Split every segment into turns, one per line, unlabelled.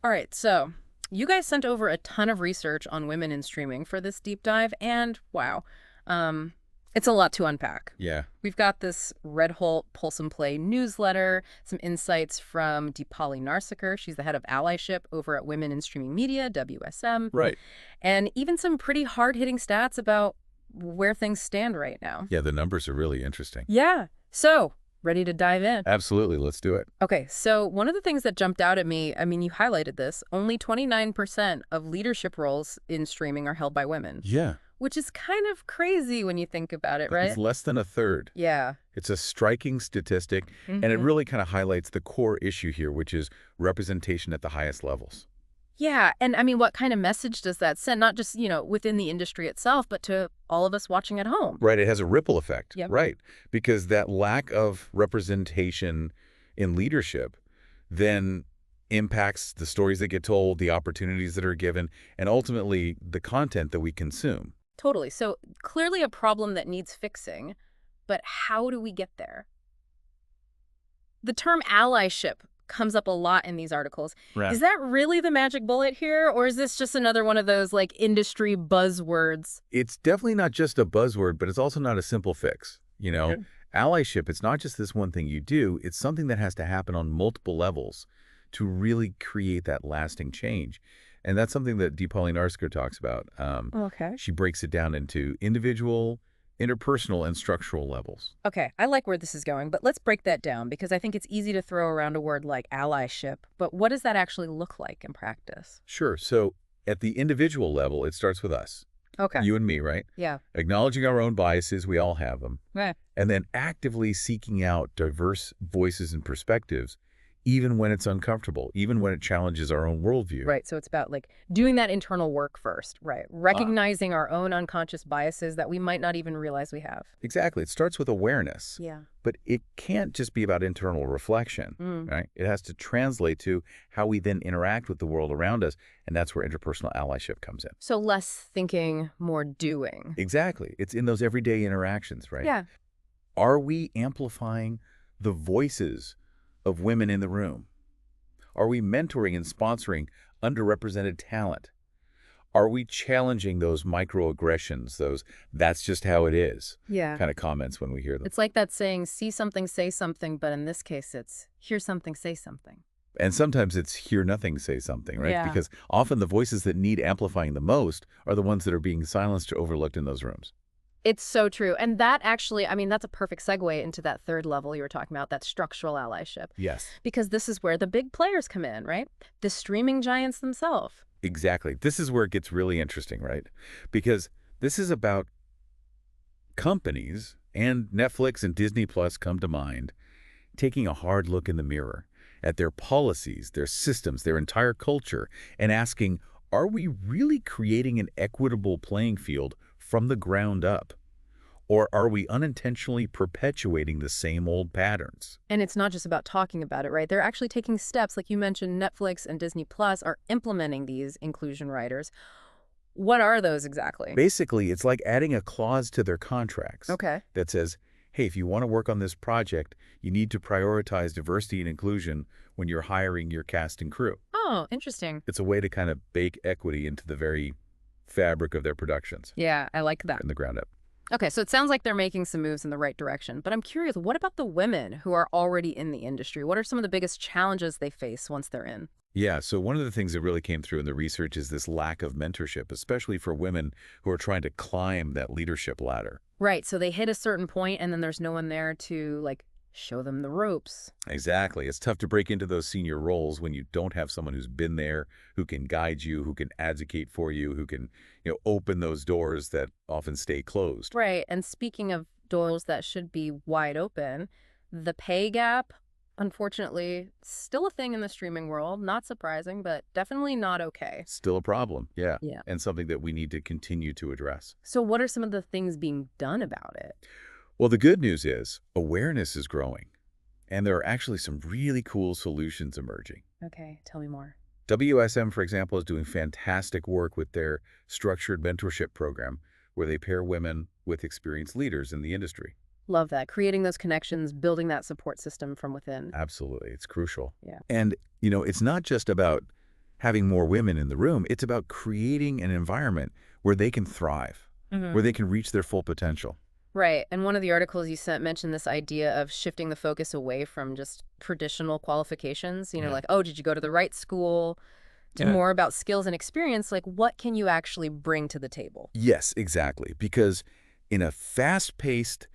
All right, so you guys sent over a ton of research on women in streaming for this deep dive, and wow, um, it's a lot to unpack.
Yeah.
We've got this RedHolt Pulse and Play newsletter, some insights from Deepali Narsiker. She's the head of allyship over at Women in Streaming Media, WSM.
Right.
And even some pretty hard-hitting stats about where things stand right now.
Yeah, the numbers are really interesting.
Yeah. So, ready to dive in?
Absolutely. Let's do it.
Okay, so one of the things that jumped out at me, I mean, you highlighted this, only 29% of leadership roles in streaming are held by women.
Yeah.
Which is kind of crazy when you think about it, right?
It's less than a third.
Yeah.
It's a striking statistic, and it really kind of highlights the core issue here, which is representation at the highest levels.
Yeah, and I mean, what kind of message does that send? Not just, within the industry itself, but to all of us watching at home.
Right. It has a ripple effect.
Yep.
Right. Because that lack of representation in leadership then impacts the stories that get told, the opportunities that are given, and ultimately the content that we consume.
Totally. So clearly a problem that needs fixing, but how do we get there? The term allyship comes up a lot in these articles.
Right.
Is that really the magic bullet here, or is this just another one of those industry buzzwords?
It's definitely not just a buzzword, but it's also not a simple fix. Allyship, it's not just this one thing you do. It's something that has to happen on multiple levels to really create that lasting change. And that's something that Deepali Narsiker talks about.
Okay.
She breaks it down into individual, interpersonal, and structural levels.
Okay, I like where this is going, but let's break that down because I think it's easy to throw around a word like allyship, but what does that actually look like in practice?
Sure. So at the individual level, it starts with us.
Okay.
You and me, right?
Yeah.
Acknowledging our own biases, we all have them.
Right.
And then actively seeking out diverse voices and perspectives, even when it's uncomfortable, even when it challenges our own worldview.
Right. So it's about doing that internal work first, right? Recognizing our own unconscious biases that we might not even realize we have.
Exactly. It starts with awareness.
Yeah.
But it can't just be about internal reflection, right? It has to translate to how we then interact with the world around us, and that's where interpersonal allyship comes in.
So less thinking, more doing.
Exactly. It's in those everyday interactions, right?
Yeah.
Are we amplifying the voices of women in the room? Are we mentoring and sponsoring underrepresented talent? Are we challenging those microaggressions, those "that's just how it is" kind of comments when we hear them?
It's like that saying, see something, say something, but in this case, it's hear something, say something.
And sometimes it's hear nothing, say something, right?
Yeah.
Because often the voices that need amplifying the most are the ones that are being silenced or overlooked in those rooms.
It's so true. And that actually, I mean, that's a perfect segue into that third level you were talking about, that structural allyship.
Yes.
Because this is where the big players come in, right? The streaming giants themselves.
Exactly. This is where it gets really interesting, right? Because this is about companies, and Netflix and Disney Plus come to mind, taking a hard look in the mirror at their policies, their systems, their entire culture, and asking, are we really creating an equitable playing field from the ground up? Or are we unintentionally perpetuating the same old patterns?
And it's not just about talking about it, right? They're actually taking steps. Like you mentioned, Netflix and Disney Plus are implementing these inclusion riders. What are those exactly?
Basically, it's like adding a clause to their contracts that says, hey, if you want to work on this project, you need to prioritize diversity and inclusion when you're hiring your cast and crew.
Oh, interesting.
It's a way to kind of bake equity into the very fabric of their productions.
Yeah, I like that.
From the ground up.
Okay, so it sounds like they're making some moves in the right direction, but I'm curious, what about the women who are already in the industry? What are some of the biggest challenges they face once they're in?
Yeah, so one of the things that really came through in the research is this lack of mentorship, especially for women who are trying to climb that leadership ladder.
Right, so they hit a certain point and then there's no one there to show them the ropes.
Exactly. It's tough to break into those senior roles when you don't have someone who's been there, who can guide you, who can advocate for you, who can, open those doors that often stay closed.
Right. And speaking of doors that should be wide open, the pay gap, unfortunately, still a thing in the streaming world. Not surprising, but definitely not okay.
Still a problem. Yeah.
Yeah.
And something that we need to continue to address.
So what are some of the things being done about it?
Well, the good news is awareness is growing, and there are actually some really cool solutions emerging.
Okay, tell me more.
WSM, for example, is doing fantastic work with their structured mentorship program, where they pair women with experienced leaders in the industry.
Love that. Creating those connections, building that support system from within.
Absolutely. It's crucial.
Yeah.
And, it's not just about having more women in the room. It's about creating an environment where they can thrive, where they can reach their full potential.
Right. And one of the articles you sent mentioned this idea of shifting the focus away from just traditional qualifications, like, oh, did you go to the right school? To more about skills and experience, like what can you actually bring to the table?
Yes, exactly. Because in a fast-paced,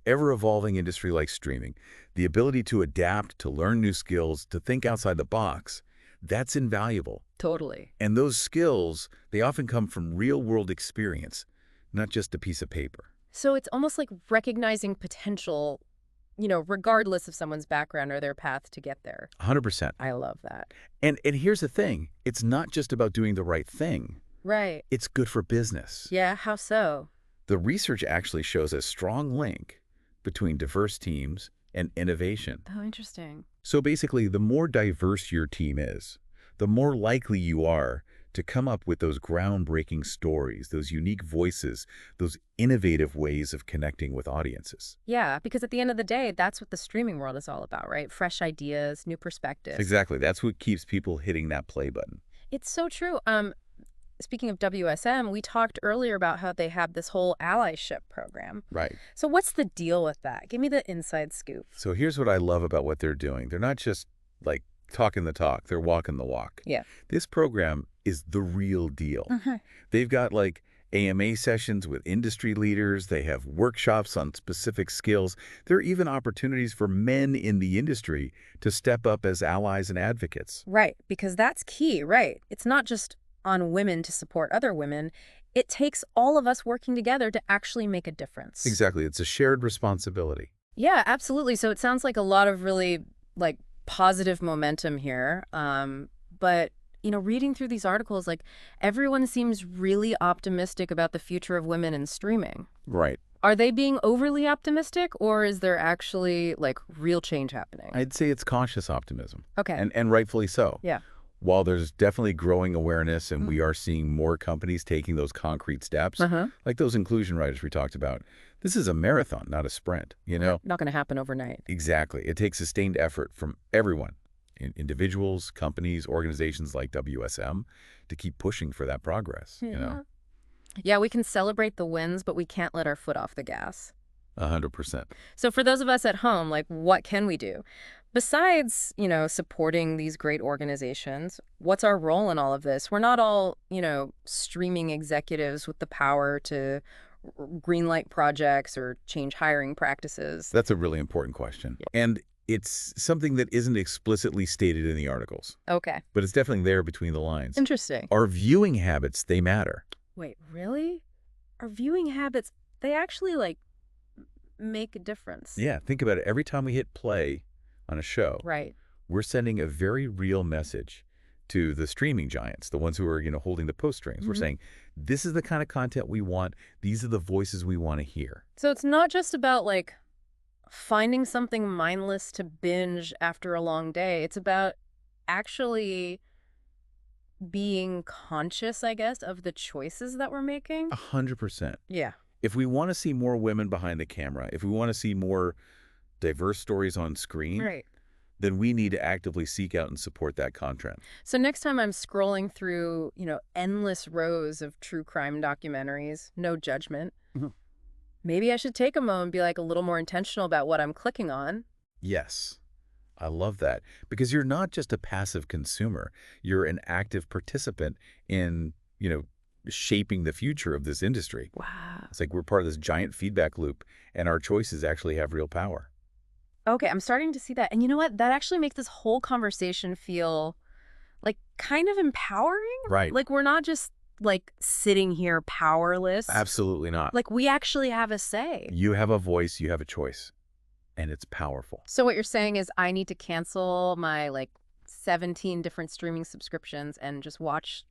ever-evolving industry like streaming, the ability to adapt, to learn new skills, to think outside the box, that's invaluable.
Totally.
And those skills, they often come from real-world experience, not just a piece of paper.
So it's almost like recognizing potential, regardless of someone's background or their path to get there.
100%.
I love that.
And here's the thing. It's not just about doing the right thing.
Right.
It's good for business.
Yeah, how so?
The research actually shows a strong link between diverse teams and innovation.
Oh, interesting.
So basically, the more diverse your team is, the more likely you are to come up with those groundbreaking stories, those unique voices, those innovative ways of connecting with audiences.
Yeah, because at the end of the day, that's what the streaming world is all about, right? Fresh ideas, new perspectives.
Exactly. That's what keeps people hitting that play button.
It's so true. Speaking of WSM, we talked earlier about how they have this whole allyship program.
Right.
So what's the deal with that? Give me the inside scoop.
So here's what I love about what they're doing. They're not just like talking the talk, they're walking the walk.
Yeah.
This program is the real deal. They've got like AMA sessions with industry leaders. They have workshops on specific skills. There are even opportunities for men in the industry to step up as allies and advocates.
Right, because that's key, right? It's not just on women to support other women. It takes all of us working together to actually make a difference.
Exactly. It's a shared responsibility.
Yeah, absolutely. So it sounds like a lot of really like positive momentum here. But reading through these articles, like everyone seems really optimistic about the future of women in streaming.
Right.
Are they being overly optimistic, or is there actually like real change happening?
I'd say it's cautious optimism.
Okay.
And rightfully so.
Yeah.
While there's definitely growing awareness and we are seeing more companies taking those concrete steps, like those inclusion writers we talked about, this is a marathon, not a sprint,
Not going to happen overnight.
Exactly. It takes sustained effort from everyone, individuals, companies, organizations like WSM, to keep pushing for that progress,
Yeah, we can celebrate the wins, but we can't let our foot off the gas.
100%.
So for those of us at home, like what can we do? Besides, supporting these great organizations, what's our role in all of this? We're not all, streaming executives with the power to greenlight projects or change hiring practices.
That's a really important question. Yeah. And it's something that isn't explicitly stated in the articles.
Okay.
But it's definitely there between the lines.
Interesting.
Our viewing habits, they matter.
Wait, really? Our viewing habits, they actually, make a difference.
Yeah, think about it. Every time we hit play on a show,
right,
we're sending a very real message to the streaming giants, the ones who are, holding the purse strings. We're saying, this is the kind of content we want. These are the voices we want to hear.
So it's not just about, finding something mindless to binge after a long day. It's about actually being conscious, I guess, of the choices that we're making.
100%.
Yeah.
If we want to see more women behind the camera, if we want to see more diverse stories on screen,
right,
then we need to actively seek out and support that content.
So next time I'm scrolling through, endless rows of true crime documentaries, no judgment, maybe I should take a moment and be a little more intentional about what I'm clicking on.
Yes. I love that. Because you're not just a passive consumer. You're an active participant in, shaping the future of this industry.
Wow.
It's like we're part of this giant feedback loop, and our choices actually have real power.
Okay, I'm starting to see that. And you know what? That actually makes this whole conversation feel kind of empowering.
Right.
We're not just sitting here powerless.
Absolutely not.
We actually have a say.
You have a voice, you have a choice, and it's powerful.
So what you're saying is I need to cancel my 17 different streaming subscriptions and just watch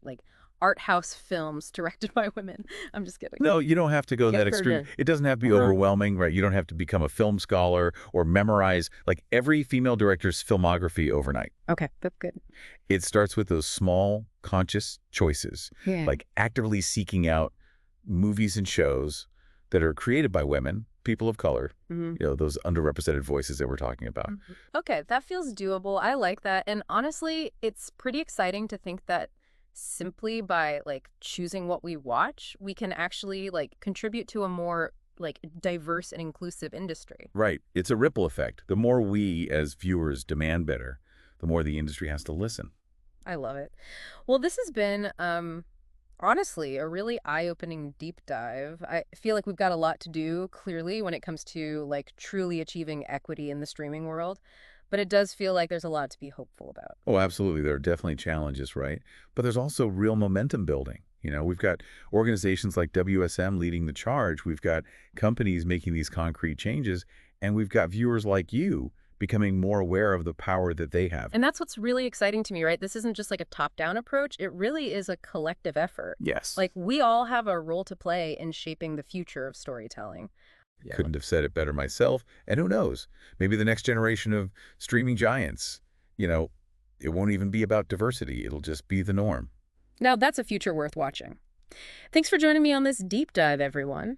art house films directed by women. I'm just kidding.
No, you don't have to go that extreme. It doesn't have to be overwhelming, right? You don't have to become a film scholar or memorize every female director's filmography overnight.
Okay, that's good.
It starts with those small, conscious choices, actively seeking out movies and shows that are created by women people of color,
Hmm.
those underrepresented voices that we're talking about.
Okay, that feels doable. I like that. And honestly, it's pretty exciting to think that simply by choosing what we watch, we can actually contribute to a more diverse and inclusive industry.
Right. It's a ripple effect. The more we as viewers demand better, the more the industry has to listen.
I love it. Well, this has been honestly a really eye-opening deep dive. I feel like we've got a lot to do clearly when it comes to truly achieving equity in the streaming world, but it does feel like there's a lot to be hopeful about.
Oh, absolutely. There are definitely challenges, right? But there's also real momentum building. We've got organizations like WSM leading the charge. We've got companies making these concrete changes, and we've got viewers like you becoming more aware of the power that they have.
And that's what's really exciting to me, right? This isn't just like a top-down approach. It really is a collective effort.
Yes.
Like we all have a role to play in shaping the future of storytelling. Yeah.
Couldn't have said it better myself. And who knows? Maybe the next generation of streaming giants, you know, it won't even be about diversity. It'll just be the norm.
Now that's a future worth watching. Thanks for joining me on this deep dive, everyone.